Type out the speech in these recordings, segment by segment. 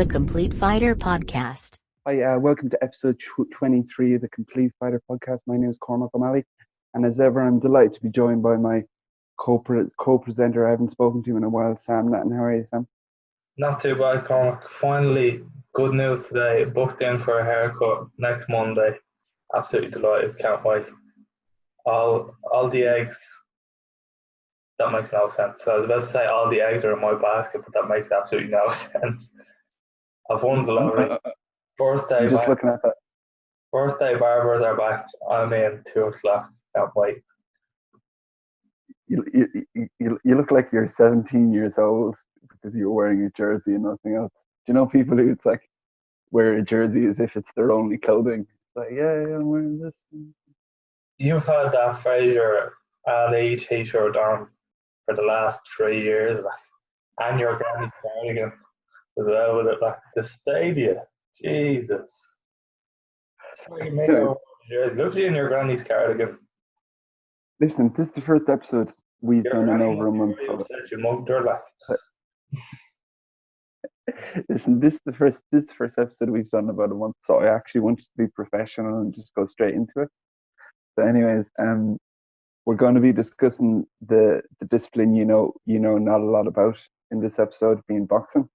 the Complete Fighter Podcast. Hi, welcome to episode 23 of the Complete Fighter Podcast. My name is Cormac O'Malley, and as ever, I'm delighted to be joined by my co-presenter I haven't spoken to in a while, Sam Nathan. How are you, Sam? Not too bad, Cormac. Finally, good news today. Booked in for a haircut next Monday. Absolutely delighted. Can't wait. All the eggs. That makes no sense. I was about to say all the eggs are in my basket, but that makes absolutely no sense. I've won the lottery. First day just looking at that. First day barbers are back. I'm in 2 o'clock. Can't wait. You look like you're 17 years old because you're wearing a jersey and nothing else. Do you know people who it's like wear a jersey as if it's their only clothing? It's like, yeah, I'm wearing this. You've had that Fraser Ali t-shirt on for the last 3 years, and your granny's cardigan as well with it, like the stadia. Jesus. It's like me. Look at you in your granny's cardigan. Listen, this is the first episode we've done in over a month. So. You mugged her, like. Listen, this is the first episode we've done in about a month, so I actually wanted to be professional and just go straight into it. So, anyways, we're going to be discussing the discipline you know not a lot about in this episode, being boxing.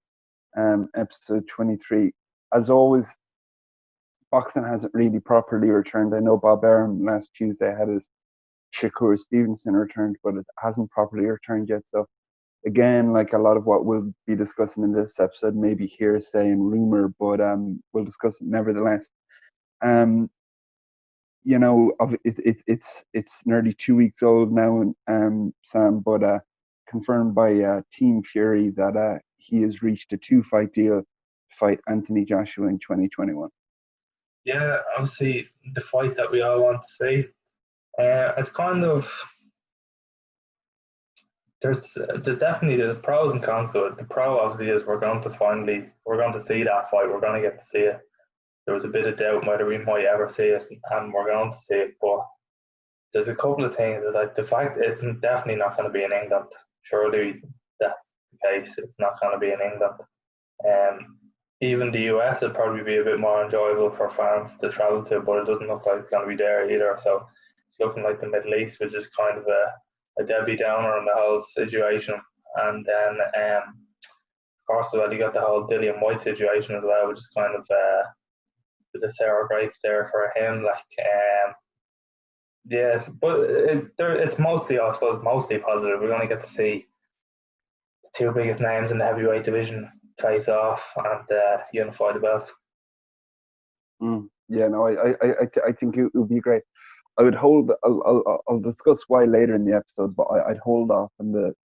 Episode 23. As always, boxing hasn't really properly returned. I know Bob Arum last Tuesday had his Shakur Stevenson returned, but it hasn't properly returned yet. So again, like a lot of what we'll be discussing in this episode may be hearsay and rumor, but we'll discuss it nevertheless. You know, it's nearly 2 weeks old now, Sam, but confirmed by Team Fury that he has reached a 2-fight deal to fight Anthony Joshua in 2021. Yeah, obviously the fight that we all want to see. It's kind of there's definitely the pros and cons to it. The pro obviously is we're going to see that fight. We're going to get to see it. There was a bit of doubt whether we might ever see it, and we're going to see it. But there's a couple of things, like the fact it's definitely not going to be in England. Surely that's the case. It's not going to be in England. Even the US would probably be a bit more enjoyable for fans to travel to, but it doesn't look like it's going to be there either. So it's looking like the Middle East, which is kind of a Debbie Downer on the whole situation. And then, of course, you got the whole Dillian Whyte situation as well, which is kind of the sour grapes there for him. Yeah, but it's mostly, I suppose, mostly positive. We're going to get to see the two biggest names in the heavyweight division face off and unify the belts. Yeah, no, I think it would be great. I would hold. I'll discuss why later in the episode, but I'd hold off on the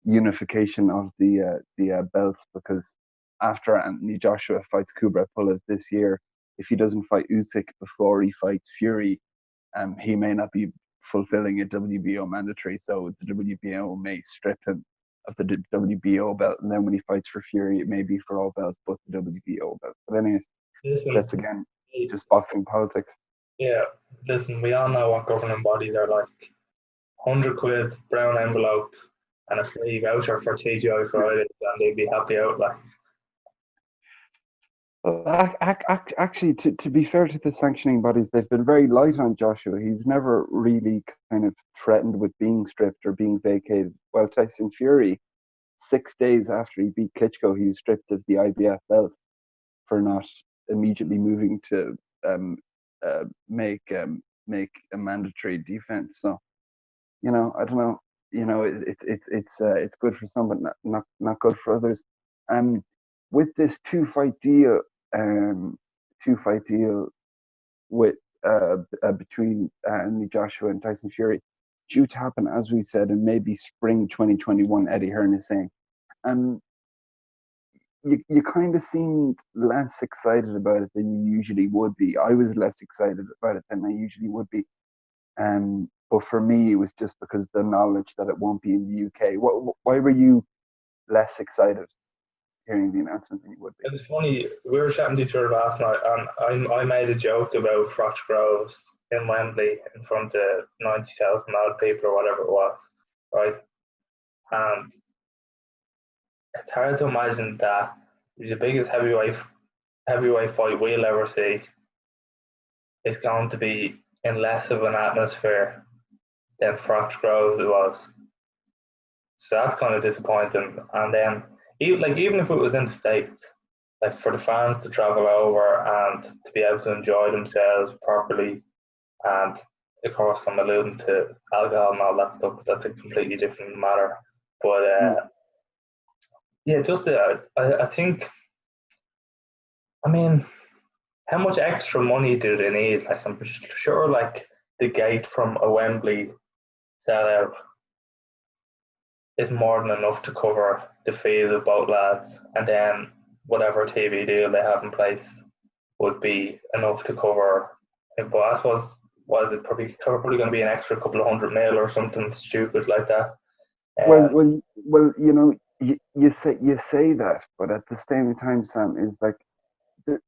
unification of the belts, because after Anthony Joshua fights Kubrat Pulev this year, if he doesn't fight Usyk before he fights Fury, he may not be fulfilling a WBO mandatory. So the WBO may strip him of the WBO belt, and then when he fights for Fury, it may be for all belts but the WBO belt. But anyways, that's again just boxing politics. Yeah, listen, we all know what governing bodies are like. 100 quid, brown envelope, and a free voucher for TGI Fridays, and they'd be happy out. Like, actually, to be fair to the sanctioning bodies, they've been very light on Joshua. He's never really kind of threatened with being stripped or being vacated. Well, Tyson Fury, 6 days after he beat Klitschko, he was stripped of the IBF belt for not immediately moving to make a mandatory defense. So, you know, I don't know. You know, it's good for some, but not good for others. With this 2-fight deal, with between Anthony Joshua and Tyson Fury, due to happen, as we said, in maybe spring 2021. Eddie Hearn is saying, you kind of seemed less excited about it than you usually would be. I was less excited about it than I usually would be. But for me, it was just because the knowledge that it won't be in the UK. Why were you less excited hearing the announcement than you would be? It was funny. We were chatting to each other last night, and I made a joke about Froch Groves in Wembley in front of 90,000 odd people or whatever it was, right? And it's hard to imagine that the biggest heavyweight fight we'll ever see is going to be in less of an atmosphere than Fox Groves it was. So that's kind of disappointing. And then even if it was in the States, like for the fans to travel over and to be able to enjoy themselves properly, and of course I'm alluding to alcohol and all that stuff, but that's a completely different matter. But yeah, just I think, I mean, how much extra money do they need? Like I'm sure like the gate from a Wembley sellout is more than enough to cover the fees of both lads, and then whatever TV deal they have in place would be enough to cover. But I suppose was it probably going to be an extra couple of $100 million or something stupid like that. Well. You know, you say that, but at the same time, Sam, is like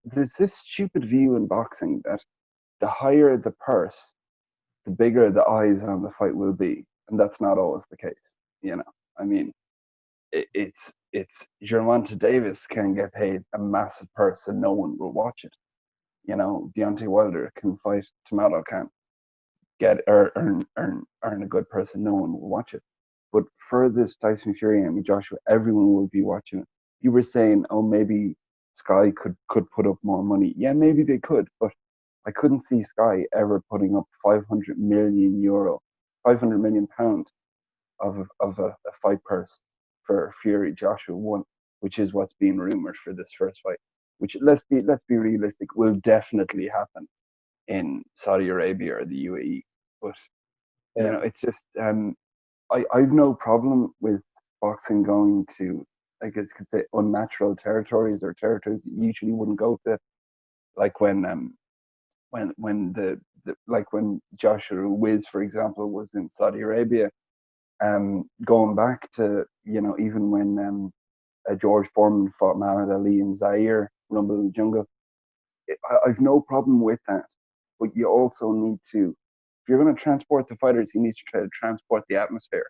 there's this stupid view in boxing that the higher the purse, the bigger the eyes on the fight will be, and that's not always the case. You know, I mean, it's Gervonta Davis can get paid a massive purse and no one will watch it. You know, Deontay Wilder can fight Tomato can get earn a good purse and no one will watch it. But for this Tyson Fury and Joshua, everyone will be watching it. You were saying, oh, maybe Sky could put up more money. Yeah, maybe they could, but I couldn't see Sky ever putting up €500 million, £500 million of a fight purse for Fury Joshua 1, which is what's being rumored for this first fight. Which let's be realistic, will definitely happen in Saudi Arabia or the UAE. But you know, it's just I've no problem with boxing going to, I guess you could say, unnatural territories or territories that you usually wouldn't go to, like when like when Joshua Wiz, for example, was in Saudi Arabia. Going back to, you know, even when George Foreman fought Muhammad Ali in Zaire, Rumble in the Jungle, I've no problem with that. But you also need to, if you're going to transport the fighters, you need to try to transport the atmosphere.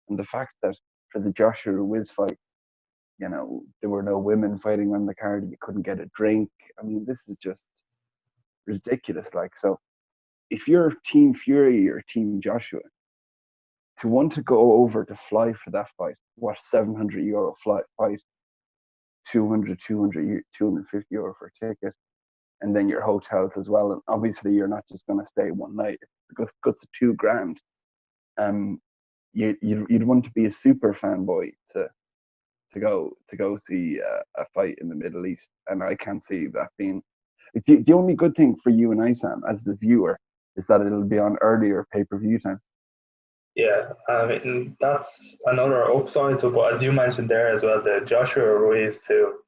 And the fact that for the Joshua Wiz fight, you know, there were no women fighting on the card, you couldn't get a drink. I mean, this is just ridiculous. Like, so if you're Team Fury or Team Joshua, to want to go over to fly for that fight, what, €700 fight, 250 euro for a ticket, and then your hotels as well. And obviously, you're not just going to stay one night. It's guts of $2,000. You'd want to be a super fanboy to go see a fight in the Middle East, and I can't see that being the only good thing for you and I, Sam, as the viewer, is that it'll be on earlier pay-per-view time. Yeah, I mean that's another upside. So, but as you mentioned there as well, the Joshua Ruiz too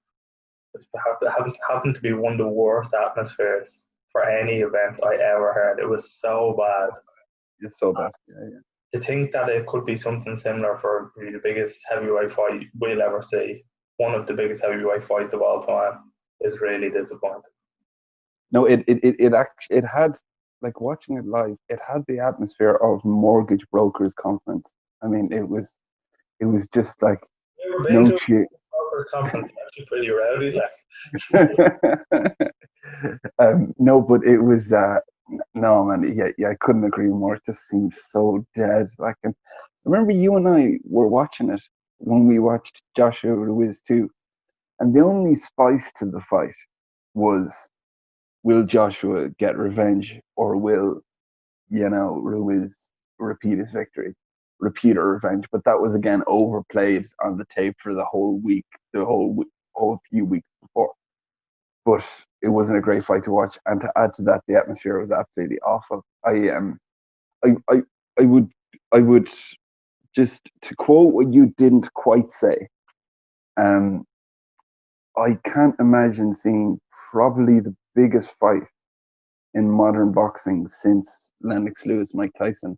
happened to be one of the worst atmospheres for any event I ever heard. It was so bad. It's so bad. Yeah. To think that it could be something similar for the biggest heavyweight fight we'll ever see, one of the biggest heavyweight fights of all time, is really disappointing. No, it had, like, watching it live, it had the atmosphere of mortgage brokers conference. I mean, it was just like no cheer. Brokers conference actually pretty rowdy, like. No, but it was no, man. Yeah, I couldn't agree more. It just seemed so dead. Like, and I remember you and I were watching it when we watched Joshua Ruiz too, and the only spice to the fight was, will Joshua get revenge, or will, you know, Ruiz repeat his victory, repeat or revenge? But that was again overplayed on the tape for the whole week, whole few weeks before. But it wasn't a great fight to watch, and to add to that, the atmosphere was absolutely awful. I would just, to quote what you didn't quite say, I can't imagine seeing probably the biggest fight in modern boxing since Lennox Lewis, Mike Tyson,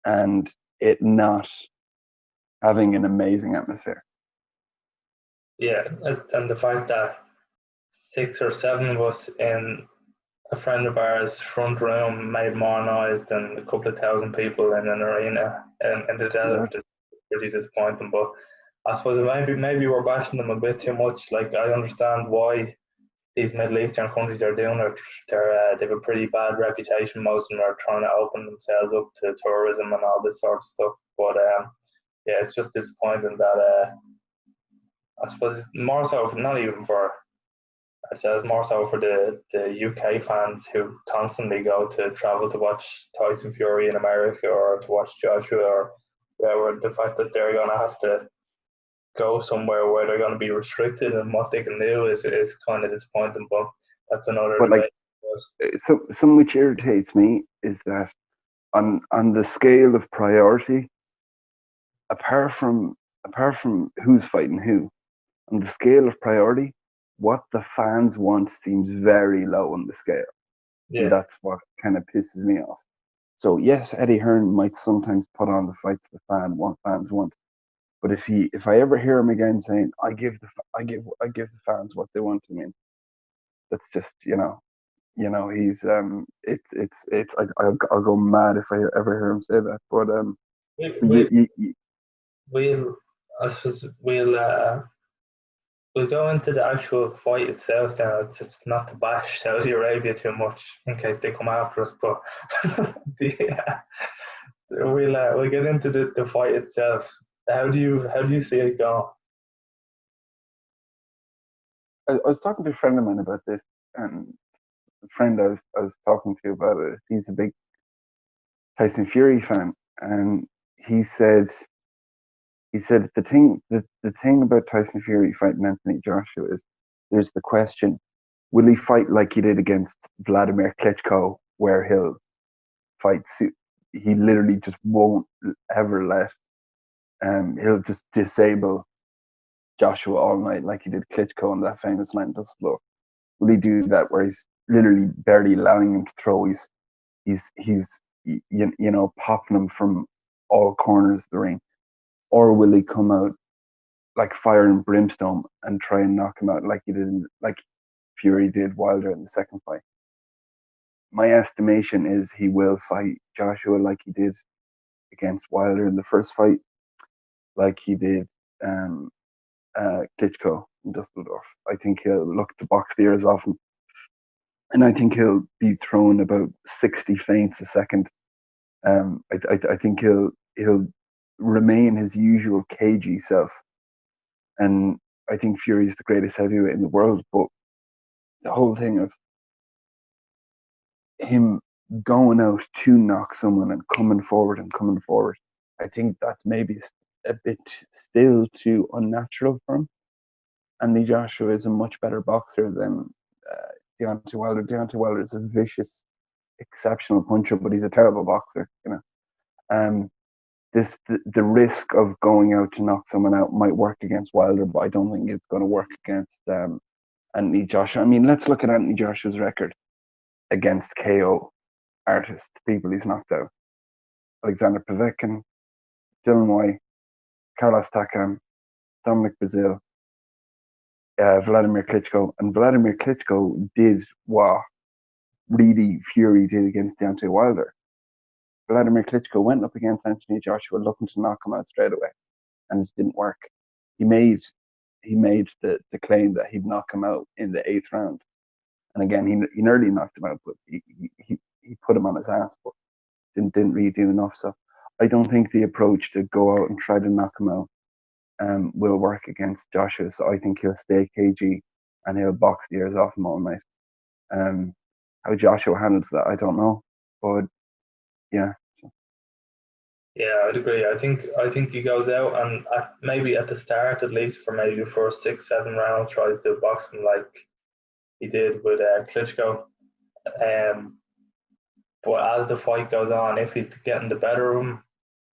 and it not having an amazing atmosphere. Yeah, and the fact that 6 or 7 of us in a friend of ours' front room made more noise than a couple of thousand people in an arena in the desert is really disappointing. But I suppose maybe we're bashing them a bit too much. Like, I understand why these Middle Eastern countries are doing it. They have a pretty bad reputation. Most of them are trying to open themselves up to tourism and all this sort of stuff. But yeah, it's just disappointing that I suppose more so, not even for ourselves, more so for the UK fans who constantly go to travel to watch Tyson Fury in America or to watch Joshua or wherever. The fact that they're going to have to go somewhere where they're going to be restricted and what they can do is kind of disappointing. But that's another But like, debate. something which irritates me is that on the scale of priority, apart from who's fighting who, on the scale of priority, what the fans want seems very low on the scale. And Yeah, that's what kind of pisses me off. So yes, Eddie Hearn might sometimes put on the fights the fans want. But if I ever hear him again saying I give the fans what they want, I mean, that's just he's I'll go mad if I ever hear him say that. we, But we, we'll I suppose we'll go into the actual fight itself now. It's just not to bash Saudi Arabia too much in case they come after us, but yeah, we'll get into the fight itself. How do you see it going? I was talking to a friend of mine about this, and the friend I was talking to about it, he's a big Tyson Fury fan, and he said the thing about Tyson Fury fighting Anthony Joshua is there's the question: will he fight like he did against Vladimir Klitschko, where he'll fight? He literally just won't ever let. He'll just disable Joshua all night like he did Klitschko on that famous night in Dusseldorf. Will he do that where he's literally barely allowing him to throw? He's popping him from all corners of the ring, or will he come out like fire and brimstone and try and knock him out like Fury did Wilder in the second fight? My estimation is he will fight Joshua like he did against Wilder in the first fight, like he did um, Klitschko in Dusseldorf. I think he'll look to box the ears off him, and I think he'll be throwing about 60 feints a second. I think he'll remain his usual cagey self, and I think Fury is the greatest heavyweight in the world. But the whole thing of him going out to knock someone and coming forward, I think that's maybe a bit still too unnatural for him. Andy Joshua is a much better boxer than Deontay Wilder. Deontay Wilder is a vicious, exceptional puncher, but he's a terrible boxer. Um, the risk of going out to knock someone out might work against Wilder, but I don't think it's going to work against Anthony Joshua. I mean, let's look at Anthony Joshua's record against KO artists, people he's knocked out: Alexander Povetkin, Dillian Whyte, Carlos Takam, Dominic Brazil, Vladimir Klitschko. And Vladimir Klitschko did what really Fury did against Deontay Wilder. Vladimir Klitschko went up against Anthony Joshua looking to knock him out straight away, and it didn't work. He made the claim that he'd knock him out in the 8th round, and again he nearly knocked him out, but he put him on his ass, but didn't really do enough. So I don't think the approach to go out and try to knock him out will work against Joshua. So I think he'll stay cagey and he'll box the ears off him all night. How Joshua handles that, I don't know, but yeah. Yeah, I'd agree. I think he goes out and maybe at the start, at least for maybe the first 6-7 rounds, tries to box him like he did with Klitschko. But as the fight goes on, if he's getting the better of him,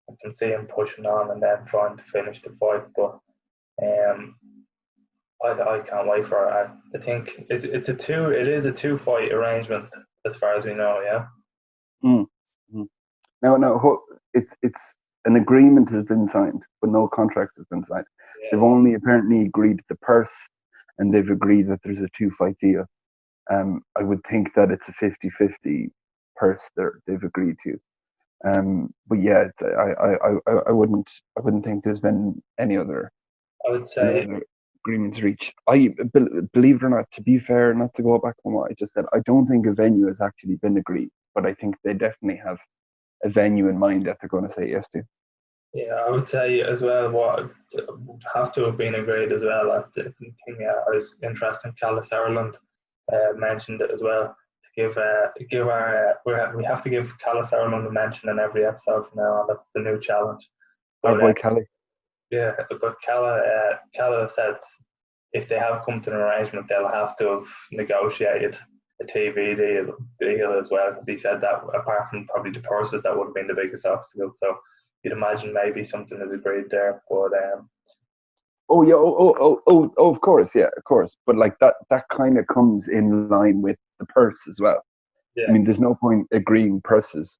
I can see him pushing on and then trying to finish the fight. But um, I can't wait for it. I think it is a two fight arrangement as far as we know. Yeah. Mm-hmm. No, it's an agreement has been signed, but no contract has been signed. Yeah. They've only apparently agreed the purse, and they've agreed that there's a 2-fight deal. I would think that it's a 50-50 purse they've agreed to. But yeah, I wouldn't think there's been any other I would say, other agreements reached. Believe it or not, to be fair, not to go back on what I just said, I don't think a venue has actually been agreed, but I think they definitely have a venue in mind that they're going to say yes to. yeah, I would say as well what would have to have been agreed as well. I think I was interested. Calla Sutherland mentioned it as well. To give we have to give Calla Sutherland a mention in every episode from now on. That's the new challenge. Our But boy Kelly. yeah, but Calla said if they have come to an arrangement, they'll have to have negotiated a TV deal as well, because he said that apart from probably the purses, that would have been the biggest obstacle. So you'd imagine maybe something is agreed there, but Oh yeah, of course, yeah, of course. But like that kind of comes in line with the purse as well. I yeah, mean, there's no point agreeing purses.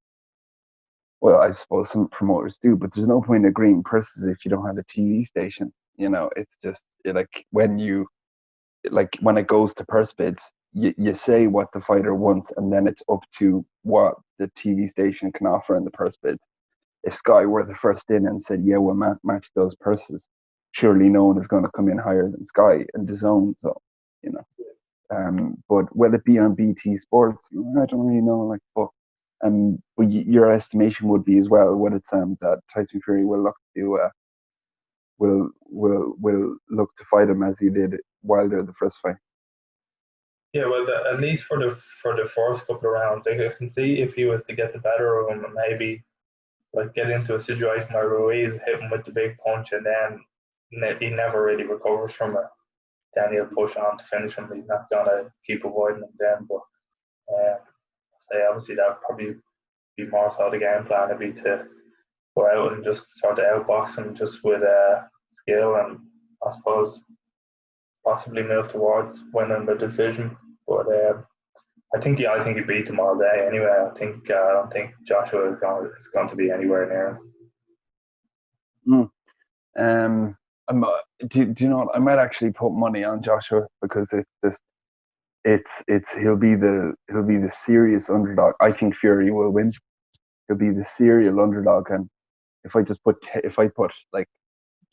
Well, I suppose some promoters do, but there's no point agreeing purses if you don't have a TV station. It's just like when it goes to purse bids, you say what the fighter wants, and then it's up to what the TV station can offer in the purse bids. If Sky were the first in and said, "Yeah, we'll match those purses," surely no one is going to come in higher than Sky and DAZN. So, you know. But will it be on BT Sports? I don't really know. But your estimation would be as well. What it's that Tyson Fury will look to will look to fight him as he did Wilder the first fight. yeah. Well, at least for the first couple of rounds, I can see if he was to get the better of him and maybe like get into a situation where Ruiz hit him with the big punch and then he never really recovers from it. Then he'll push on to finish him. He's not gonna keep avoiding him then. But say obviously that would probably be more so the game plan would be to go out and just sort of outbox him just with skill and I suppose possibly move towards winning the decision. But I think he beat him all day anyway. I don't think Joshua is going to be anywhere near him. Do you know what? I might actually put money on Joshua because he'll be the serious underdog. I think Fury will win. He'll be the serial underdog, and if I put like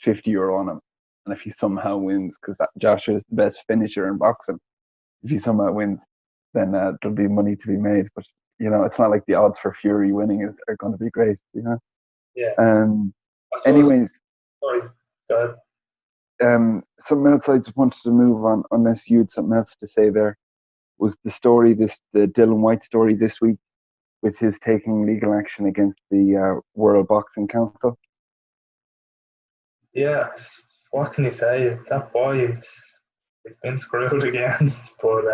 €50 on him, and if he somehow wins, because Joshua is the best finisher in boxing, if he somehow wins, then there'll be money to be made. But it's not like the odds for Fury winning are going to be great. Yeah. Anyways. Sorry. Go ahead. Something else I just wanted to move on, unless you had something else to say there, was the Dillian Whyte story this week with his taking legal action against the World Boxing Council. Yeah, what can you say? That boy he's been screwed again, but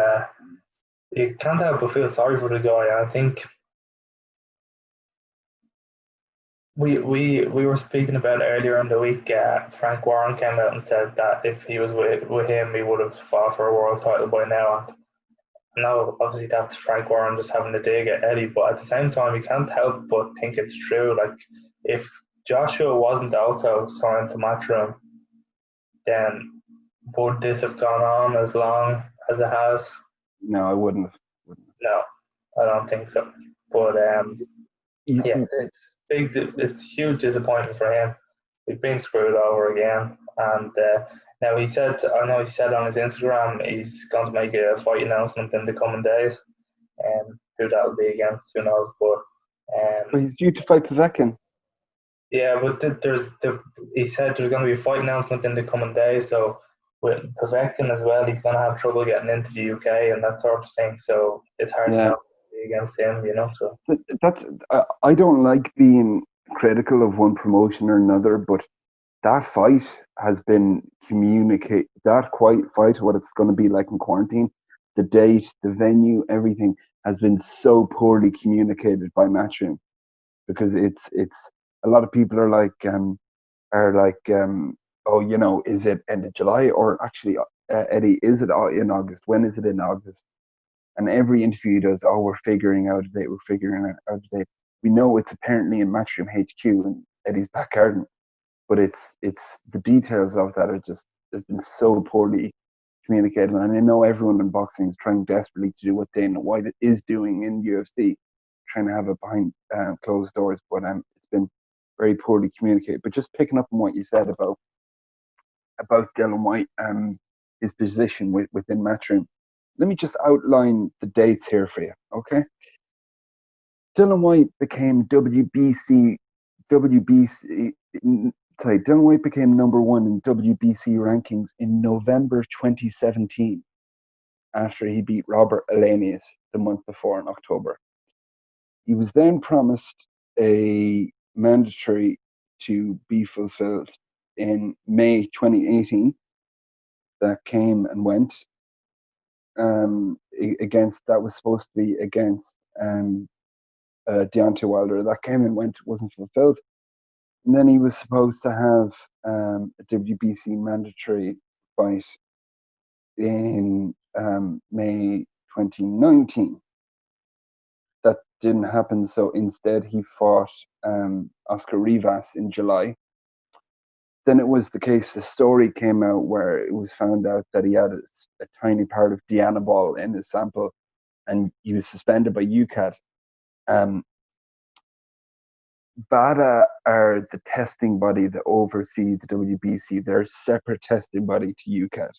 you can't help but feel sorry for the guy. I think we were speaking about earlier in the week. Frank Warren came out and said that if he was with him, he would have fought for a world title by now. No, obviously that's Frank Warren just having a dig at Eddie, but at the same time, you can't help but think it's true. Like if Joshua wasn't also signed to Matchroom, then would this have gone on as long as it has? No, I wouldn't have. No, I don't think so. But yeah, it's big. It's huge disappointment for him. He's been screwed over again, and now I know he said on his Instagram he's going to make a fight announcement in the coming days, and who that'll be against, who knows? But he's due to fight Povetkin. Yeah, but he said there's going to be a fight announcement in the coming days. So with Povetkin as well, he's going to have trouble getting into the UK and that sort of thing. So it's hard to know against him, So I don't like being critical of one promotion or another, but that fight has been communicated. That fight, what it's going to be like in quarantine, the date, the venue, everything has been so poorly communicated by Matchroom, because it's a lot of people are like oh, is it end of July, or actually Eddie, is it in August? When is it in August? And every interview he does, oh, we're figuring out a date, we're figuring out a date. We know it's apparently in Matchroom HQ in Eddie's back garden, but it's the details of that have been so poorly communicated. And I know everyone in boxing is trying desperately to do what Dana White is doing in UFC, trying to have it behind closed doors, but it's been very poorly communicated. But just picking up on what you said about Dillian Whyte and his position within Matchroom. Let me just outline the dates here for you, okay? Dillian Whyte became Dillian Whyte became #1 in WBC rankings in November 2017 after he beat Robert Elenius the month before in October. He was then promised a mandatory to be fulfilled in May 2018 that came and went. That was supposed to be against Deontay Wilder. That came and went, wasn't fulfilled. And then he was supposed to have a WBC mandatory fight in May 2019. That didn't happen, so instead he fought Oscar Rivas in July. Then it was the case, the story came out where it was found out that he had a tiny part of Dianabol in his sample, and he was suspended by UCAD. VADA are the testing body that oversees the WBC. They're a separate testing body to UCAD.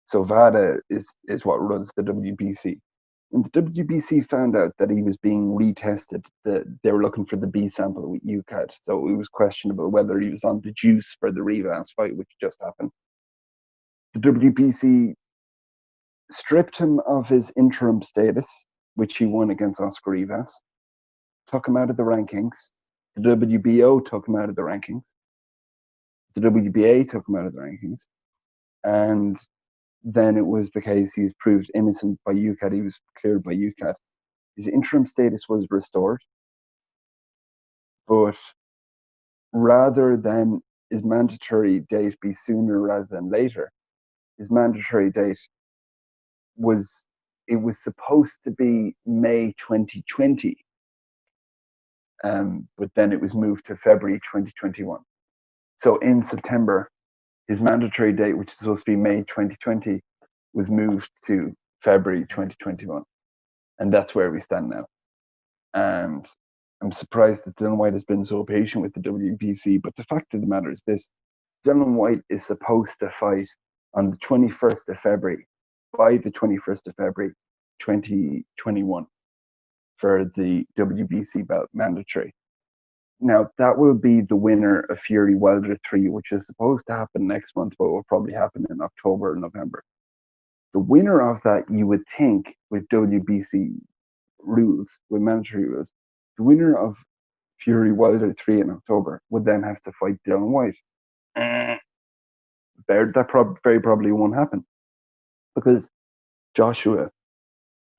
So VADA is what runs the WBC. When the WBC found out that he was being retested, they were looking for the B sample with UCAD. So it was questionable whether he was on the juice for the Rivas fight, which just happened. The WBC stripped him of his interim status, which he won against Oscar Rivas, took him out of the rankings. The WBO took him out of the rankings. The WBA took him out of the rankings. And then it was the case he was proved innocent by UCAD. He was cleared by UCAD. His interim status was restored. But rather than his mandatory date be sooner rather than later, his mandatory date was supposed to be May 2020. But then it was moved to February 2021. So in September, his mandatory date, which is supposed to be May 2020, was moved to February 2021. And that's where we stand now. And I'm surprised that Dillian Whyte has been so patient with the WBC, but the fact of the matter is this: Dillian Whyte is supposed to fight on the 21st of February, by the 21st of February 2021, for the WBC belt mandatory. Now, that will be the winner of Fury Wilder 3, which is supposed to happen next month, but will probably happen in October or November. The winner of that, you would think, with WBC rules, with mandatory rules, the winner of Fury Wilder 3 in October would then have to fight Dillian Whyte. That very probably won't happen, because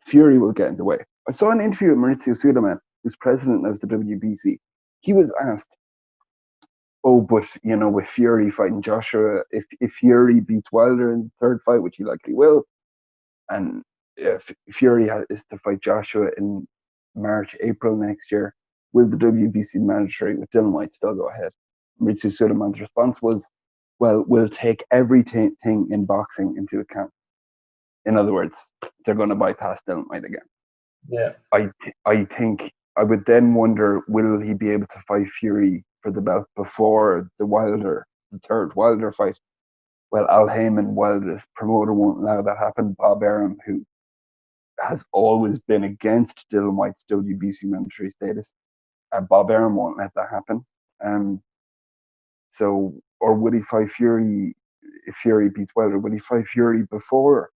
Fury will get in the way. I saw an interview with Maurizio Suleiman, who's president of the WBC. He was asked, but with Fury fighting Joshua, if Fury beats Wilder in the third fight, which he likely will, and if Fury is to fight Joshua in March, April next year, will the WBC mandatory with Dillian Whyte still go ahead? Maurizio Suleiman's response was, well, we'll take everything in boxing into account. In other words, they're going to bypass Dillian Whyte again. Yeah. I think I would then wonder, will he be able to fight Fury for the belt before the third Wilder fight? Well, Al Heyman, Wilder's promoter, won't allow that happen. Bob Arum, who has always been against Dillian Whyte's WBC mandatory status, Bob Arum won't let that happen. Or would he fight Fury if Fury beats Wilder? Would he fight Fury before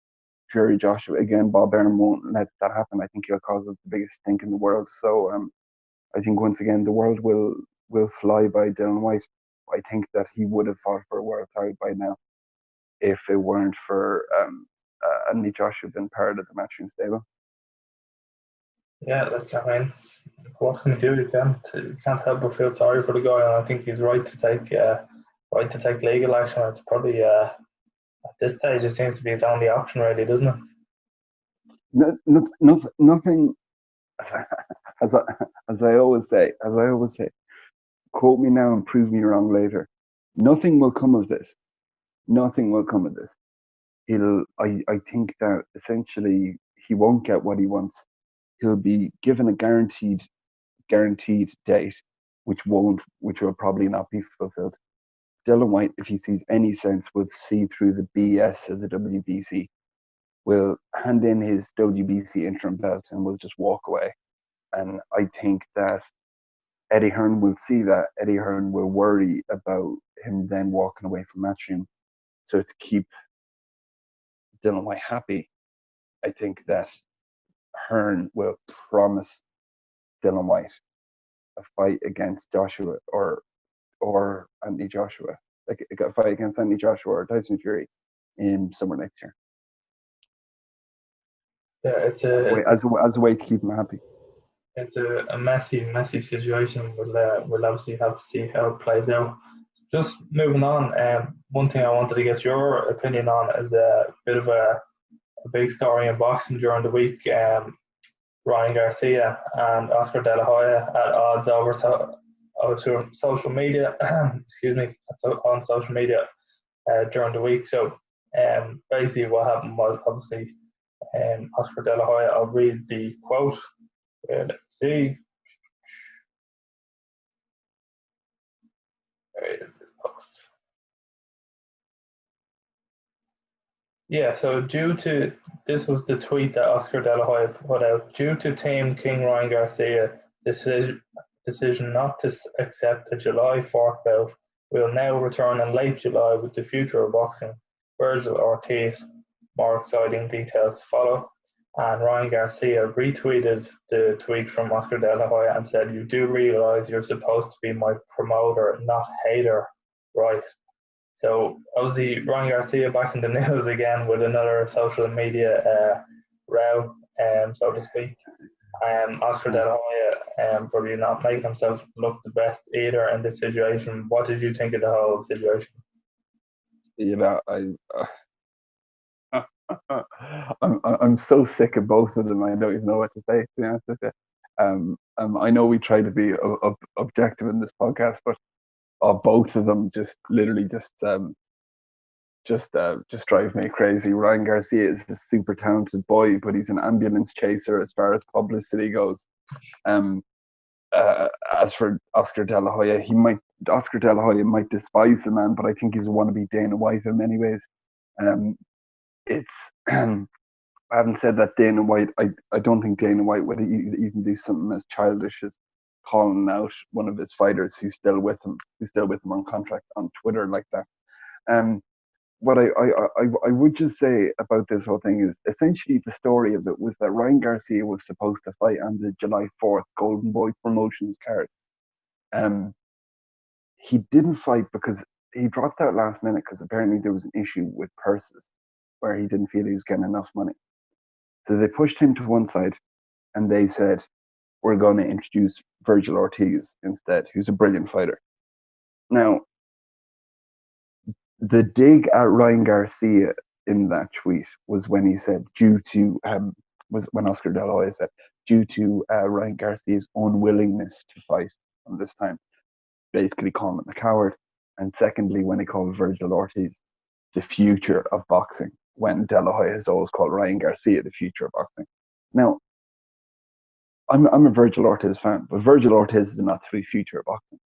Fury Joshua? Again, Bob Arum won't let that happen. I think he'll cause the biggest stink in the world. So I think once again the world will fly by Dillian Whyte. I think that he would have fought for a world title by now if it weren't for Anthony Joshua being part of the Matchroom stable. Yeah, what can you do? You can't help but feel sorry for the guy, and I think he's right to take legal action. It's probably at this stage it seems to be his only option, really, doesn't it? Nothing. As I always say, quote me now and prove me wrong later. Nothing will come of this. Nothing will come of this. I think that essentially he won't get what he wants. He'll be given a guaranteed date, which will probably not be fulfilled. Dillian Whyte, if he sees any sense, will see through the BS of the WBC, will hand in his WBC interim belt and will just walk away. And I think that Eddie Hearn will see that. Eddie Hearn will worry about him then walking away from Matchroom. So to keep Dillian Whyte happy, I think that Hearn will promise Dillian Whyte a fight against Joshua or Anthony Joshua, like a fight against Anthony Joshua or Tyson Fury in summer next year. Yeah, it's as a way to keep him happy. It's a messy situation. We'll obviously have to see how it plays out. Just moving on, one thing I wanted to get your opinion on is a bit of a big story in boxing during the week. Ryan Garcia and Oscar De La Hoya at odds over social media. Excuse me, on social media during the week. So basically, what happened was obviously Oscar De La Hoya. I'll read the quote. Let's see. Where is this post? Yeah, so this was the tweet that Oscar De La Hoya put out. Due to Team King Ryan Garcia, decision not to accept the July 4th bout, will now return in late July with the future of boxing. Virgil Ortiz, more exciting details to follow. And Ryan Garcia retweeted the tweet from Oscar De La Hoya and said, "You do realize you're supposed to be my promoter, not hater, right?" So obviously Ryan Garcia back in the news again with another social media row, so to speak. Oscar De La Hoya probably not making himself look the best either in this situation. What did you think of the whole situation? You know, I'm so sick of both of them. I don't even know what to say, to be honest with you. I know we try to be objective in this podcast, but both of them just literally just drive me crazy. Ryan Garcia is a super talented boy, but he's an ambulance chaser as far as publicity goes. As for Oscar De La Hoya, Oscar De La Hoya might despise the man, but I think he's a wannabe Dana White in many ways. It's I haven't said that Dana White. I don't think Dana White would even do something as childish as calling out one of his fighters who's still with him on contract on Twitter like that. What I would just say about this whole thing is essentially the story of it was that Ryan Garcia was supposed to fight on the July 4th Golden Boy Promotions card. He didn't fight because he dropped out last minute because apparently there was an issue with purses where he didn't feel he was getting enough money. So they pushed him to one side and they said, "We're going to introduce Virgil Ortiz instead, who's a brilliant fighter." Now, the dig at Ryan Garcia in that tweet was when he said, was when Oscar De La Hoya said, due to Ryan Garcia's unwillingness to fight on this time, basically calling him a coward. And secondly, when he called Virgil Ortiz the future of boxing, when De La Hoya has always called Ryan Garcia the future of boxing. Now, I'm a Virgil Ortiz fan, but Virgil Ortiz is not the future of boxing.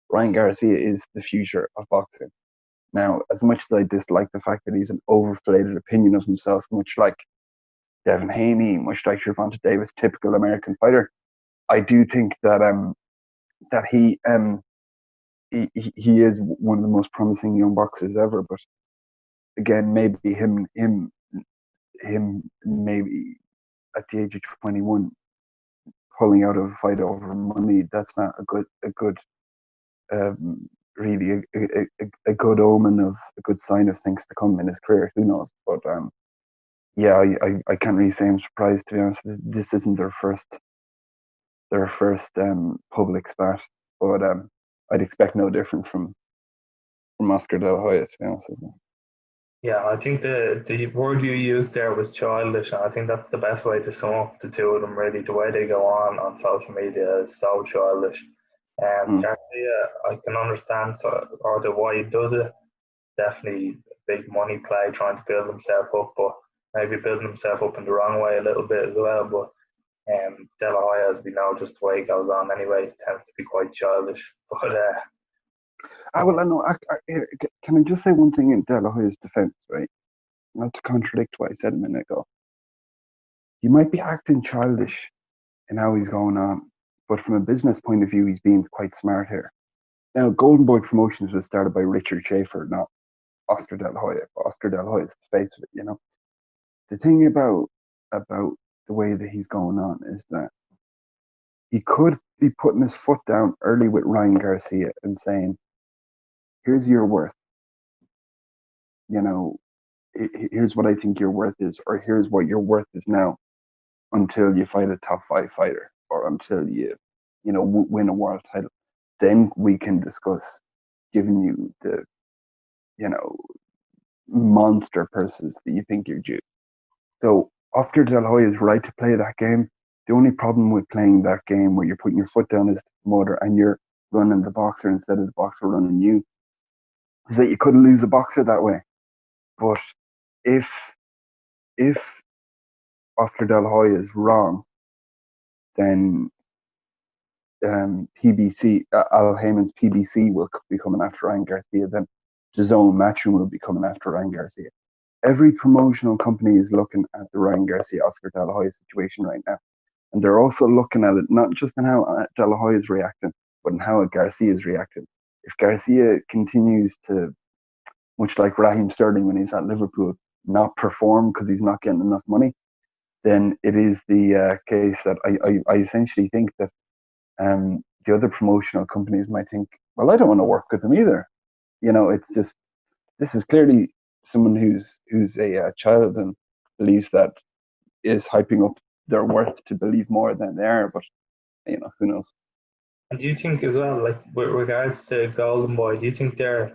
Ryan Garcia is the future of boxing. Now, as much as I dislike the fact that he's an overinflated opinion of himself, much like Devin Haney, much like Gervonta Davis, typical American fighter, I do think that he is one of the most promising young boxers ever. But again, maybe him maybe at the age of 21 pulling out of a fight over money, that's not a good really a good omen of a good sign of things to come in his career. Who knows? But yeah, I can't really say I'm surprised, to be honest. This isn't their first public spat, but I'd expect no different from Oscar De La Hoya, to be honest with you. Yeah, I think the word you used there was childish, and I think that's the best way to sum up the two of them. Really, the way they go on social media is so childish. Garcia, I can understand, or the why he does it. Definitely a big money play, trying to build himself up, but maybe building himself up in the wrong way a little bit as well. But De La Hoya, as we know, just the way he goes on anyway, tends to be quite childish. But Well, I know. Can I just say one thing in De La Hoya's defense, right? Not to contradict what I said a minute ago. He might be acting childish in how he's going on, but from a business point of view, he's being quite smart here. Now, Golden Boy Promotions was started by Richard Schaefer, not Oscar De La Hoya. Oscar De La Hoya is the face of it. The thing about the way that he's going on is that he could be putting his foot down early with Ryan Garcia and saying, "Here's your worth. You know, here's what I think your worth is, or here's what your worth is now until you fight a top 5 fighter, or until you win a world title. Then we can discuss giving you the, you know, monster purses that you think you're due." So Oscar De La Hoya is right to play that game. The only problem with playing that game where you're putting your foot down as the promoter and you're running the boxer instead of the boxer running you is that you could lose a boxer that way. But if if Oscar De La Hoya is wrong, then PBC, Al Heyman's PBC will be coming after Ryan Garcia. Then DAZN Matchroom will be coming after Ryan Garcia. Every promotional company is looking at the Ryan Garcia Oscar De La Hoya situation right now, and they're also looking at it not just in how De La Hoya is reacting, but in how Garcia is reacting. If Garcia continues to, much like Raheem Sterling when he's at Liverpool, not perform because he's not getting enough money, then it is the case that I essentially think that the other promotional companies might think, well, I don't want to work with them either. It's just, this is clearly someone who's a child and believes that is hyping up their worth to believe more than they are. But who knows? And do you think as well, like with regards to Golden Boy, do you think they're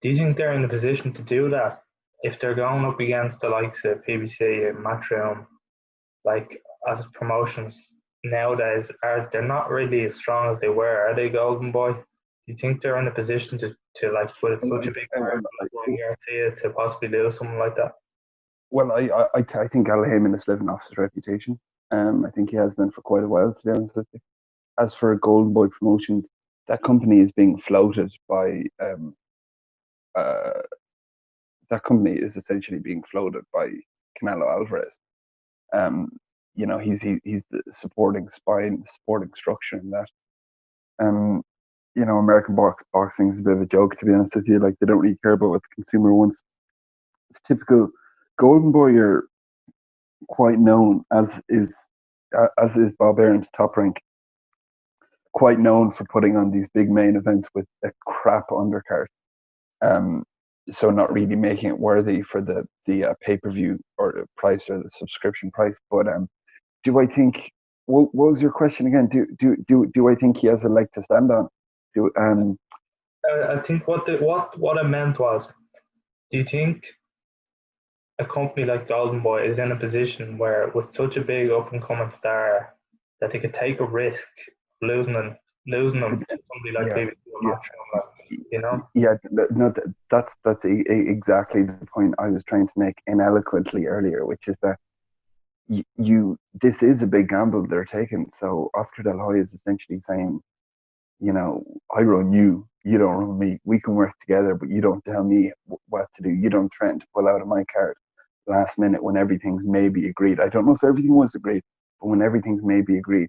in a position to do that if they're going up against the likes of PBC and Matchroom, like as promotions nowadays? They're not really as strong as they were, are they, Golden Boy? Do you think they're in a position to like with such a big market like Garcia to possibly do something like that? Well, I think Al Heyman is living off his reputation. I think he has been for quite a while, to be honest with you. As for Golden Boy Promotions, that company is being floated by uh, that company is essentially being floated by Canelo Alvarez. Um, he's the supporting spine, the supporting structure in that. American boxing is a bit of a joke, to be honest with you. Like, they don't really care about what the consumer wants. It's typical. Golden Boy are quite known, as is Bob Aaron's Top Rank, quite known for putting on these big main events with a crap undercard. Um, so not really making it worthy for the pay-per-view or the price or the subscription price. But do I think? What was your question again? Do I think he has a leg to stand on? I think what I meant was, do you think a company like Golden Boy is in a position where, with such a big up and coming star, that they could take a risk losing them to somebody like Yeah, maybe a match, yeah, no, that's exactly the point I was trying to make ineloquently earlier, which is that this is a big gamble they're taking. So Oscar De La Hoya is essentially saying, I run you, you don't run me. We can work together, but you don't tell me what to do. You don't threaten to pull out of my card last minute when everything's maybe agreed. I don't know if everything was agreed, but when everything's maybe agreed,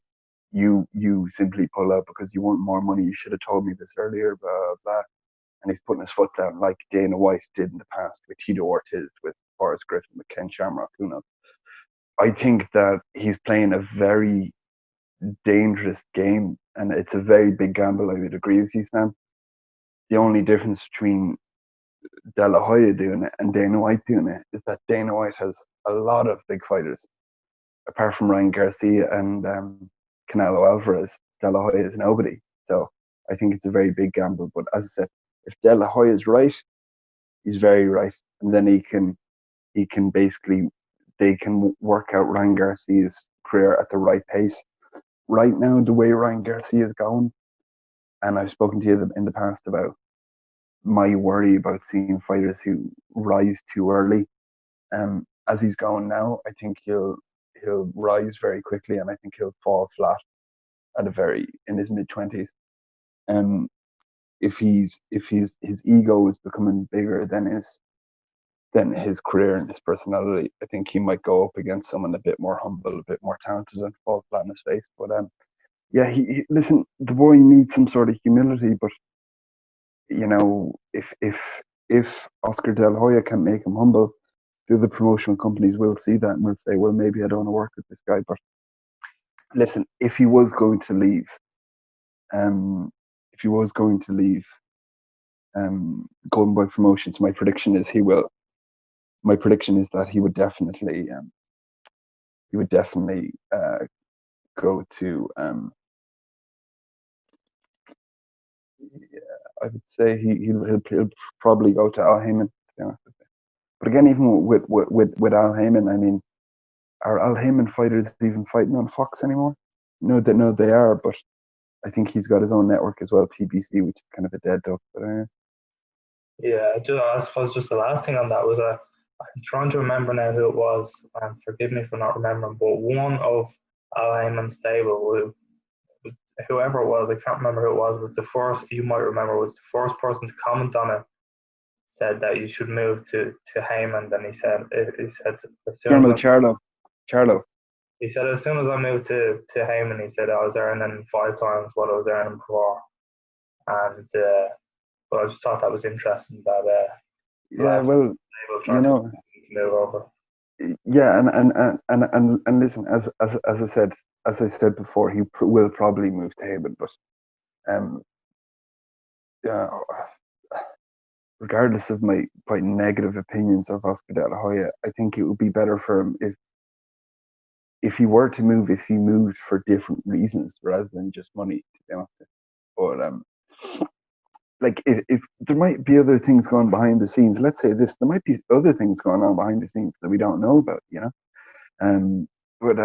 you simply pull out because you want more money. You should have told me this earlier, blah, blah, blah. And he's putting his foot down like Dana White did in the past with Tito Ortiz, with Forrest Griffin, with Ken Shamrock, who knows. I think that he's playing a very dangerous game, and it's a very big gamble. I would agree with you, Sam. The only difference between De La Hoya doing it and Dana White doing it is that Dana White has a lot of big fighters. Apart from Ryan Garcia and Canelo Alvarez, De La Hoya is nobody. So I think it's a very big gamble. But as I said, if De La Hoya is right, he's very right, and then he can basically, they can work out Ryan Garcia's career at the right pace. Right now, the way Ryan Garcia is going, and I've spoken to you in the past about my worry about seeing fighters who rise too early. As he's going now, I think he'll rise very quickly, and I think he'll fall flat in his mid-20s. if his ego is becoming bigger than his career and his personality, I think he might go up against someone a bit more humble, a bit more talented, and fall flat in his face. But yeah, listen, the boy needs some sort of humility. But if Oscar De La Hoya can make him humble, the other promotional companies will see that and will say, well, maybe I don't want to work with this guy. But listen, if he was going to leave, um, if he was going to leave, Golden Boy Promotions, my prediction is he will. My prediction is that he would definitely go to. Yeah, I would say he'll probably go to Al Heyman. To be honest with you. But again, even with Al Heyman, I mean, are Al Heyman fighters even fighting on Fox anymore? No, they are, but I think he's got his own network as well, PBC, which is kind of a dead duck. But Yeah, I suppose just the last thing on that was I'm trying to remember now who it was, and forgive me for not remembering, but one of Al Heyman's stable, whoever it was, I can't remember who it was the first, you might remember, was the first person to comment on it, said that you should move to Heyman. Then he said as soon as Charlo. he said as soon as I moved to Heyman, he said I was earning 5 times what I was earning before, and but I just thought that was interesting that Yeah, well, trying to move over. Yeah, and listen, as I said before, he will probably move to Heyman, but yeah, regardless of my quite negative opinions of Oscar De La Hoya, I think it would be better for him if he were to move, if he moved for different reasons rather than just money, to be honest. But like if there might be other things going behind the scenes, let's say this, there might be other things going on behind the scenes that we don't know about, But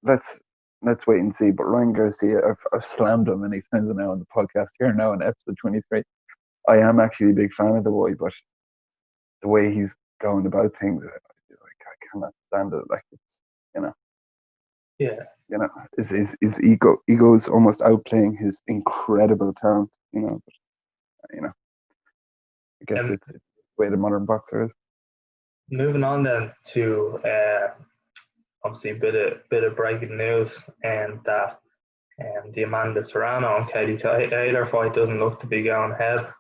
let's wait and see. But Ryan Garcia, I've slammed him many times now on the podcast here now in episode 23. I am actually a big fan of the boy, but the way he's going about things, I cannot stand it. Like it's Yeah. His ego is almost outplaying his incredible talent. But, I guess it's the way the modern boxer is. Moving on then to obviously a bit of breaking news, and that the Amanda Serrano and Katie Taylor fight doesn't look to be going ahead.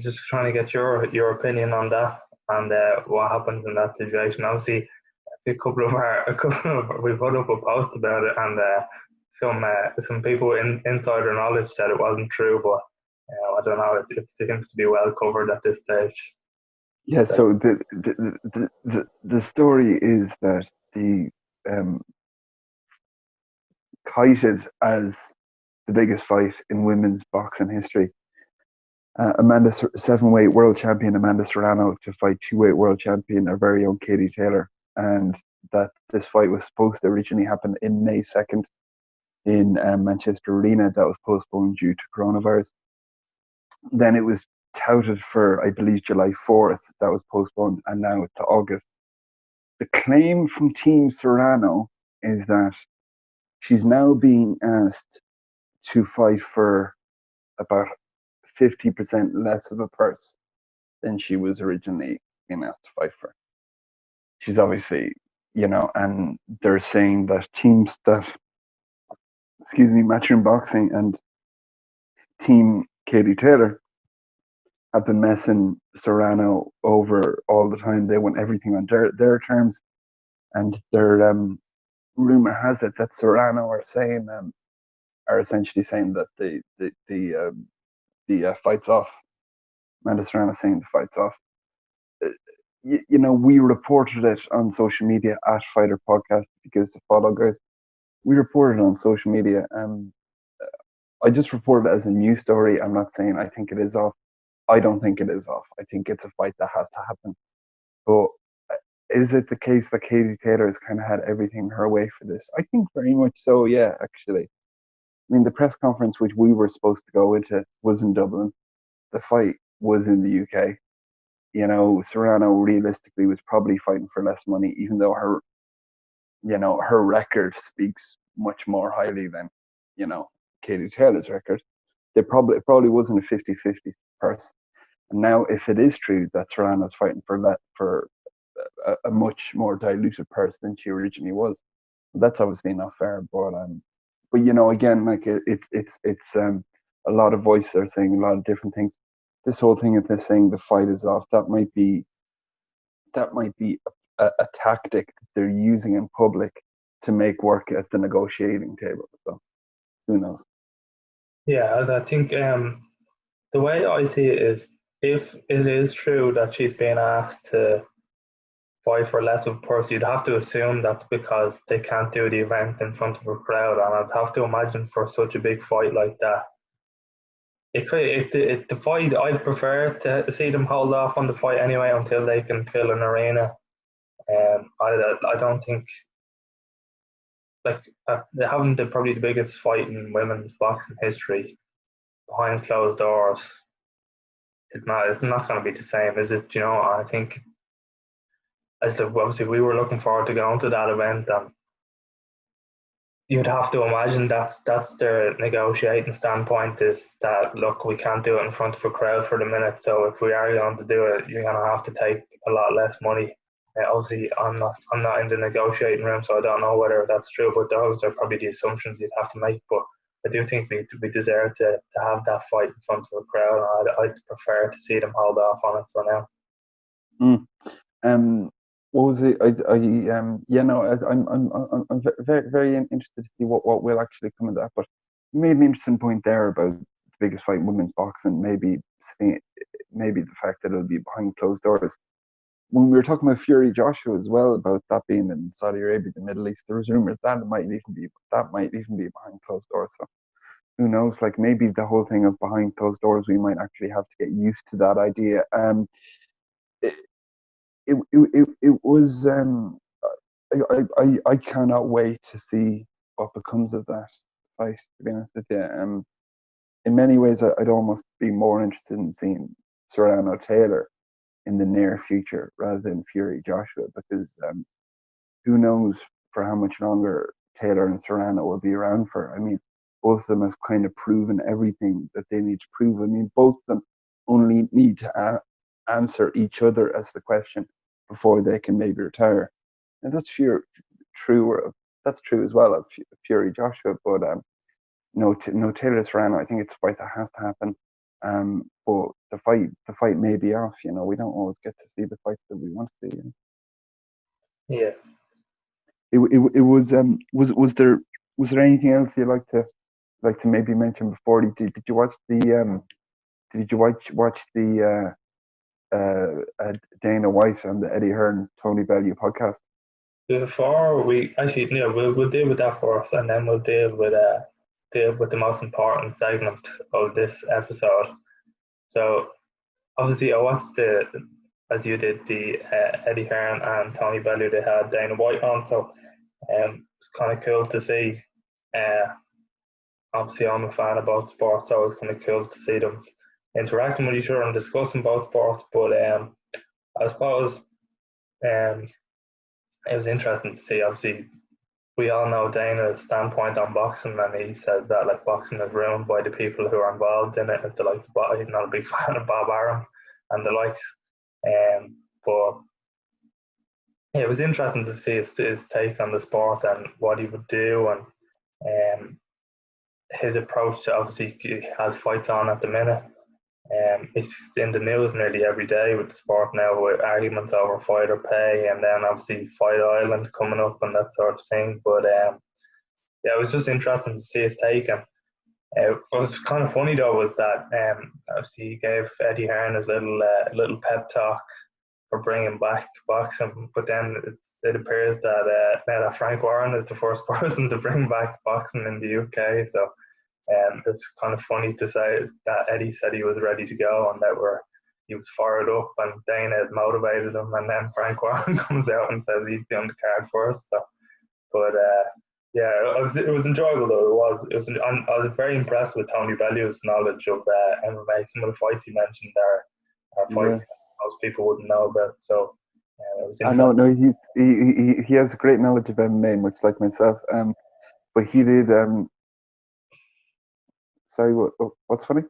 Just trying to get your opinion on that and what happens in that situation. Obviously, we put up a post about it, and some people insider knowledge said it wasn't true, but I don't know. It seems to be well covered at this stage. Yeah. So the story is that the cited as the biggest fight in women's boxing history. Amanda 7-weight world champion Amanda Serrano to fight 2-weight world champion our very own Katie Taylor, and that this fight was supposed to originally happen in May 2nd in Manchester Arena. That was postponed due to coronavirus. Then it was touted for, I believe, July 4th. That was postponed, and now to August. The claim from Team Serrano is that she's now being asked to fight for about 50% less of a purse than she was originally being asked to fight for. She's obviously, and they're saying that teams that, Matchroom Boxing and Team Katie Taylor have been messing Serrano over all the time. They want everything on their terms, and their rumor has it that Serrano are essentially saying that the fight's off. Amanda Serrano saying the fight's off. We reported it on social media at Fighter Podcast because to follow guys. We reported it on social media. I just reported it as a news story. I'm not saying I think it is off. I don't think it is off. I think it's a fight that has to happen. But is it the case that Katie Taylor has kind of had everything her way for this? I think very much so, yeah, actually. I mean, the press conference which we were supposed to go into was in Dublin. The fight was in the UK. Serrano realistically was probably fighting for less money, even though her record speaks much more highly than, Katie Taylor's record. it probably wasn't a 50-50 person. And now, if it is true that Serrano's fighting for a much more diluted purse than she originally was, that's obviously not fair. But again, like it's a lot of voices are saying a lot of different things. This whole thing of this saying the fight is off, that might be a tactic that they're using in public to make work at the negotiating table. So who knows? Yeah, as I think the way I see it is, if it is true that she's being asked to fight for less of a purse, you'd have to assume that's because they can't do the event in front of a crowd. And I'd have to imagine for such a big fight like that, the fight, I'd prefer to see them hold off on the fight anyway until they can fill an arena. I don't think, like, they haven't probably the biggest fight in women's boxing history behind closed doors. It's not going to be the same, is it? I think, obviously we were looking forward to going to that event, and you'd have to imagine that's their negotiating standpoint, is that, look, we can't do it in front of a crowd for the minute, so if we are going to do it, you're going to have to take a lot less money. Obviously, I'm not in the negotiating room, so I don't know whether that's true, but those are probably the assumptions you'd have to make. But I do think we deserve to have that fight in front of a crowd. I'd prefer to see them hold off on it for now. What was it? I'm very, very interested to see what will actually come of that. But you made an interesting point there about the biggest fight in women's boxing. Maybe the fact that it'll be behind closed doors. When we were talking about Fury Joshua as well, about that being in Saudi Arabia, the Middle East, there was rumors that might even be behind closed doors. So who knows? Like, maybe the whole thing of behind closed doors, we might actually have to get used to that idea. It was I cannot wait to see what becomes of that fight, to be honest with you. In many ways, I'd almost be more interested in seeing Serrano Taylor in the near future rather than Fury Joshua, because who knows for how much longer Taylor and Serrano will be around for. I mean, both of them have kind of proven everything that they need to prove. I mean, both of them only need to answer each other as the question before they can maybe retire. And that's true. That's true as well of Fury Joshua. But no Taylor Serrano. I think it's a fight that has to happen. But the fight may be off. We don't always get to see the fights that we want to see. Yeah. It was there anything else you'd like to maybe mention before? Did you watch the Dana Whyte and the Eddie Hearn Tony Bellew podcast? Before we actually, we'll deal with that first, and then we'll deal with the most important segment of this episode. So obviously, I watched as you did, the Eddie Hearn and Tony Bellew. They had Dana Whyte on, so it's kind of cool to see. Obviously, I'm a fan of both sports, so it's kind of cool to see them interacting with each other and discussing both sports. But I suppose it was interesting to see. Obviously, we all know Dana's standpoint on boxing, and he said that, like, boxing is ruined by the people who are involved in it. It's like, he's not a big fan of Bob Arum and the likes. But yeah, it was interesting to see his take on the sport and what he would do, and his approach to, obviously, he has fights on at the minute. It's in the news nearly every day with the sport now, with arguments over fighter pay, and then obviously Fight Island coming up and that sort of thing. But yeah, it was just interesting to see his take. And what was kind of funny though was that obviously he gave Eddie Hearn his little pep talk for bringing back boxing, but then it appears that now that Frank Warren is the first person to bring back boxing in the UK. So it's kind of funny to say that Eddie said he was ready to go and that he was fired up, and Dana had motivated him, and then Frank Warren comes out and says he's doing the card first. So, but yeah, it was enjoyable though. I was very impressed with Tony Bellew's knowledge of MMA. Some of the fights he mentioned are fights that most people wouldn't know about. So it was I know. No, he has great knowledge of MMA, much like myself. But he did. Sorry, what's funny?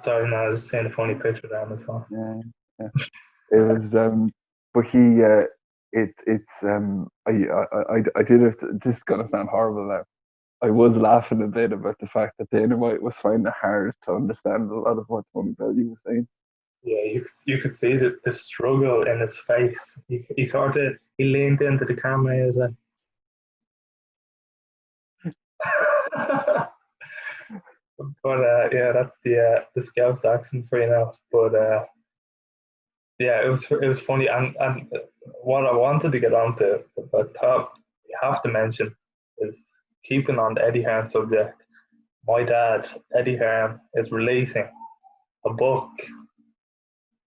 Sorry, no, I was just saying a funny picture there on the phone. Yeah. It was, but he, I did it. This is gonna sound horrible now. I was laughing a bit about the fact that Dana White was finding it hard to understand a lot of what Tony Bellew was saying. Yeah, you could see the struggle in his face. He sort of he leaned into the camera as a. But yeah, that's the Scouse accent for you now. But yeah, it was funny, and what I wanted to get onto, I thought you have to mention is keeping on the Eddie Hearn subject. My dad, Eddie Hearn, is releasing a book.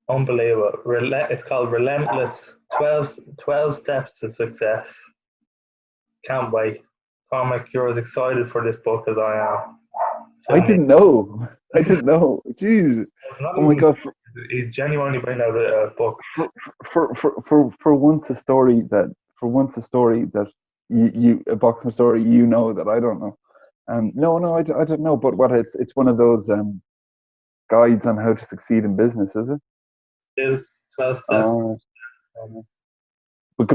Unbelievable. It's called Relentless 12 Steps to Success. Can't wait. Cormac, you're as excited for this book as I am. I didn't know. Jeez. Oh my God. He's genuinely bringing out a book. For once a story that you a boxing story you know that I don't know. No, I don't know. But what it's one of those guides on how to succeed in business, is it? Is 12 steps. But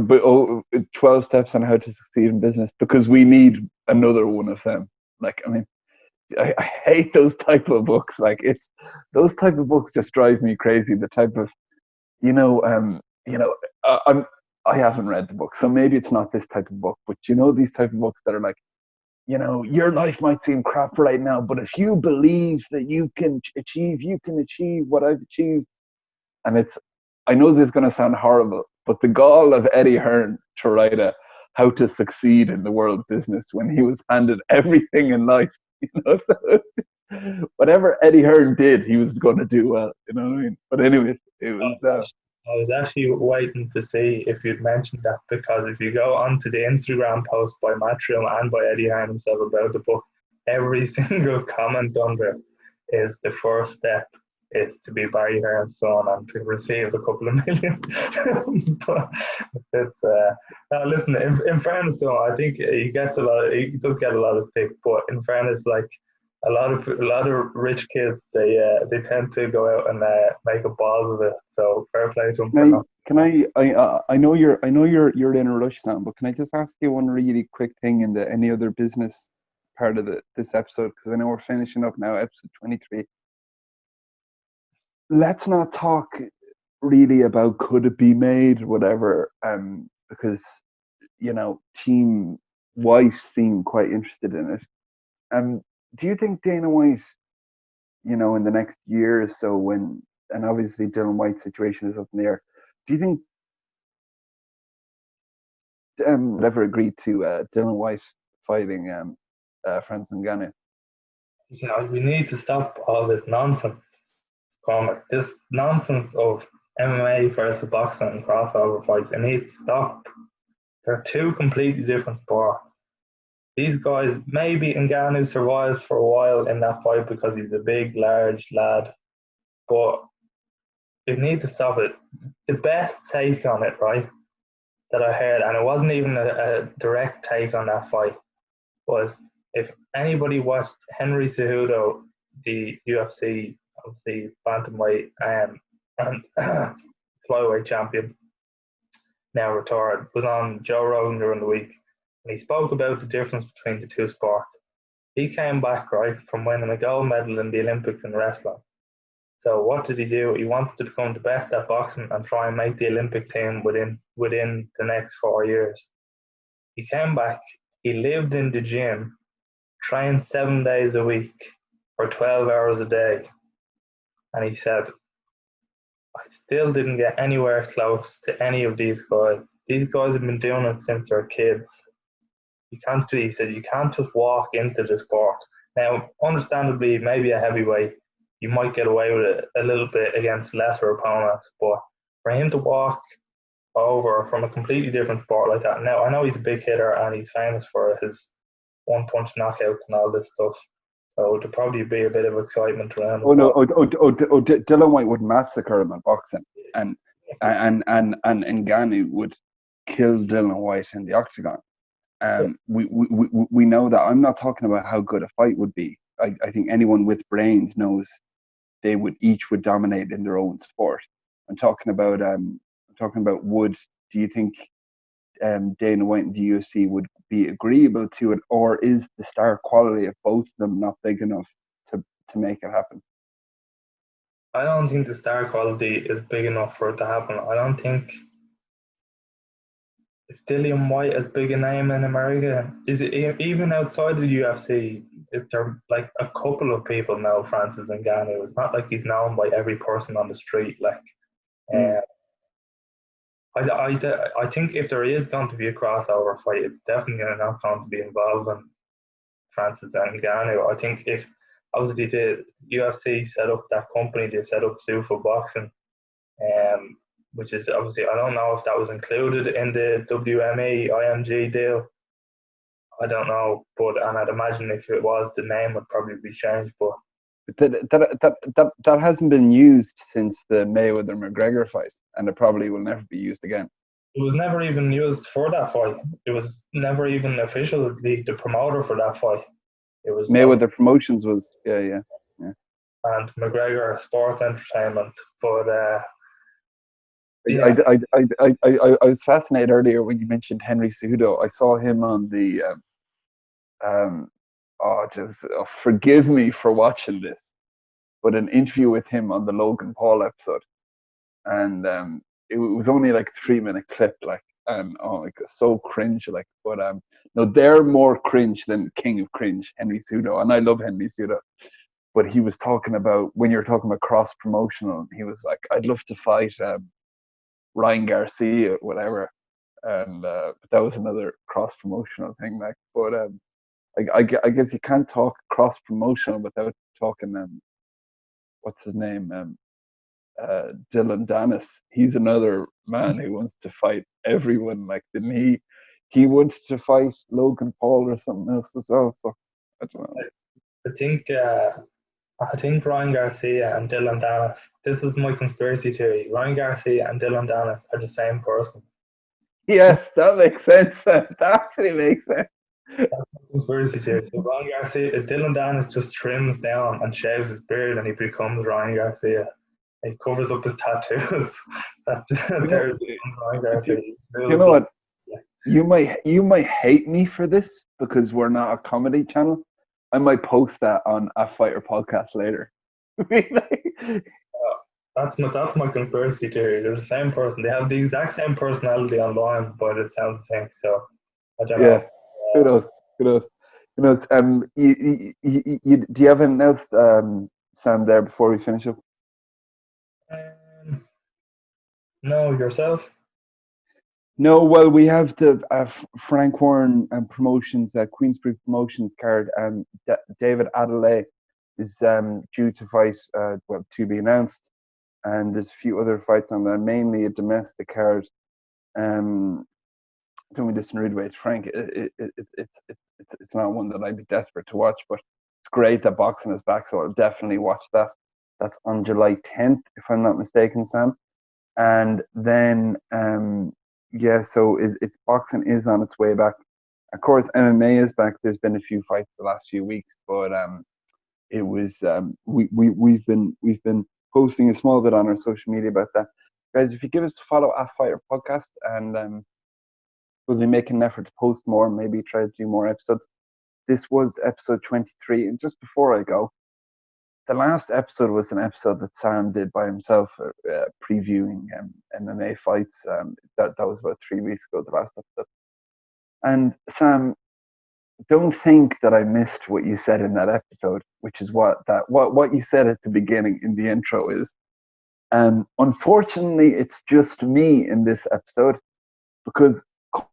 12 steps on how to succeed in business, because we need another one of them. Like, I mean, I hate those type of books. Like, it's those type of books just drive me crazy. The type of, I haven't read the book, so maybe it's not this type of book. But these type of books that are like, your life might seem crap right now, but if you believe that you can achieve what I've achieved. And I know this is going to sound horrible, but the gall of Eddie Hearn to write how to succeed in the world business when he was handed everything in life, whatever Eddie Hearn did, he was going to do well, you know what I mean? But anyway, it was. I was actually waiting to see if you'd mentioned that, because if you go onto the Instagram post by Matchroom and by Eddie Hearn himself about the book, every single comment under is the first step is to be Barry Hearn's son and to receive a couple of million. But it's listen. In fairness to him, I think he does get a lot of stick. But in fairness, like a lot of rich kids, they tend to go out and make a balls of it. So fair play to him. I know you're in a rush, Sam, but can I just ask you one really quick thing in the any other business part of this episode, because I know we're finishing up now, episode 23. Let's not talk really about could it be made, whatever, because Team Whyte seem quite interested in it. Do you think Dana White, in the next year or so, and obviously Dillian Whyte's situation is up in the air, do you think ever agreed to Dillian Whyte fighting Francis Ngannou? We need to stop all this nonsense. This nonsense of MMA versus boxing and crossover fights, it needs to stop. They're two completely different sports. These guys, maybe Ngannou survives for a while in that fight because he's a big, large lad, but you need to stop it. The best take on it, right, that I heard, and it wasn't even a direct take on that fight, was if anybody watched Henry Cejudo, the UFC, obviously bantamweight and flyweight champion, now retired, was on Joe Rogan during the week, and he spoke about the difference between the two sports. He came back, right, from winning a gold medal in the Olympics in wrestling. So what did he do? He wanted to become the best at boxing and try and make the Olympic team within the next 4 years. He came back, he lived in the gym, trained 7 days a week for 12 hours a day. And he said, I still didn't get anywhere close to any of these guys. These guys have been doing it since they're kids. He said, you can't just walk into the sport. Now, understandably, maybe a heavyweight, you might get away with it a little bit against lesser opponents, but for him to walk over from a completely different sport like that. Now, I know he's a big hitter and he's famous for his one-punch knockouts and all this stuff, so there'd probably be a bit of excitement around. Dillian Whyte would massacre him in boxing, and Ngannou would kill Dillian Whyte in the octagon. We know that. I'm not talking about how good a fight would be. I think anyone with brains knows they would dominate in their own sport. I'm talking about Wood. Do you think Dana White and the UFC would be agreeable to it, or is the star quality of both of them not big enough to make it happen? I don't think the star quality is big enough for it to happen. I don't think is Dillian Whyte as big a name in America? Is it even outside of the UFC? Is there like a couple of people now, Francis Ngannou? It's not like he's known by every person on the street. Like, I think if there is going to be a crossover fight, it's definitely not going to be involving Francis Ngannou. I think if obviously the UFC set up that company, they set up Zuffa Boxing, which is obviously, I don't know if that was included in the WME IMG deal. I don't know, and I'd imagine if it was, the name would probably be changed. But that hasn't been used since the Mayweather McGregor fight, and it probably will never be used again. It was never even used for that fight. It was never even officially the promoter for that fight. It was Mayweather Promotions was yeah. And McGregor Sport Entertainment, but yeah. I was fascinated earlier when you mentioned Henry Cejudo. I saw him on the forgive me for watching this, but an interview with him on the Logan Paul episode, and it was only like a 3-minute clip, like, and so cringe, like, but no, they're more cringe than King of Cringe, Henry Cejudo, and I love Henry Cejudo. But he was talking about, when you're talking about cross promotional, he was like, I'd love to fight Ryan Garcia, whatever, and but that was another cross promotional thing, like. But I guess you can't talk cross promotional without talking what's his name, Dylan Dennis. He's another man who wants to fight everyone. Like, didn't he wants to fight Logan Paul or something else as well? So I don't know. I think Ryan Garcia and Dylan Dennis, this is my conspiracy theory. Ryan Garcia and Dylan Dennis are the same person. Yes, that makes sense. That actually makes sense. That's my conspiracy theory. So Ryan Garcia, Dylan Dennis just trims down and shaves his beard and he becomes Ryan Garcia. He covers up his tattoos. That's Ryan Garcia. You know what? You might hate me for this because we're not a comedy channel. I might post that on a Fighter podcast later. That's my conspiracy theory. They're the same person. They have the exact same personality online, but it sounds the same. So I don't know. Who knows? Do you have anything else, Sam, there before we finish up? No, yourself? No, well, we have the Frank Warren Promotions, Queensbury Promotions card. David Adelaide is due to fight, to be announced, and there's a few other fights on there, mainly a domestic card. Don't be disrespectful, Frank. It's not one that I'd be desperate to watch, but it's great that boxing is back, so I'll definitely watch that. That's on July 10th, if I'm not mistaken, Sam. And then so it's boxing is on its way back. Of course, MMA is back. There's been a few fights the last few weeks, but it was we've been posting a small bit on our social media about that, guys. If you give us a follow at Fighter Podcast, and we'll be making an effort to post more, maybe try to do more episodes. This was episode 23, and just before I go, the last episode was an episode that Sam did by himself, previewing MMA fights. That was about 3 weeks ago, the last episode. And Sam, don't think that I missed what you said in that episode, which is what you said at the beginning in the intro is. Unfortunately, it's just me in this episode because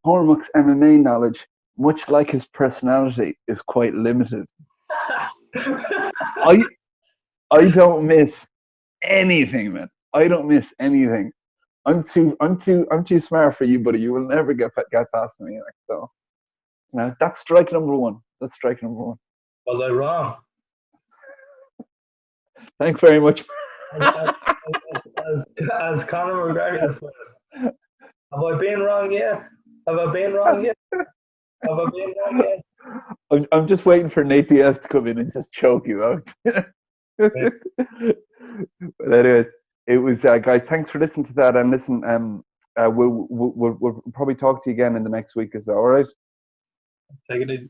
Cormac's MMA knowledge, much like his personality, is quite limited. I don't miss anything, man. I don't miss anything. I'm too smart for you, buddy. You will never get past me. Like, so, that's strike number one. Was I wrong? Thanks very much. As Conor McGregor said, have I been wrong yet? I'm just waiting for Nate Diaz to come in and just choke you out. But anyways, it was guys. Thanks for listening to that. And listen, we'll probably talk to you again in the next week. Is that all right? Take it easy.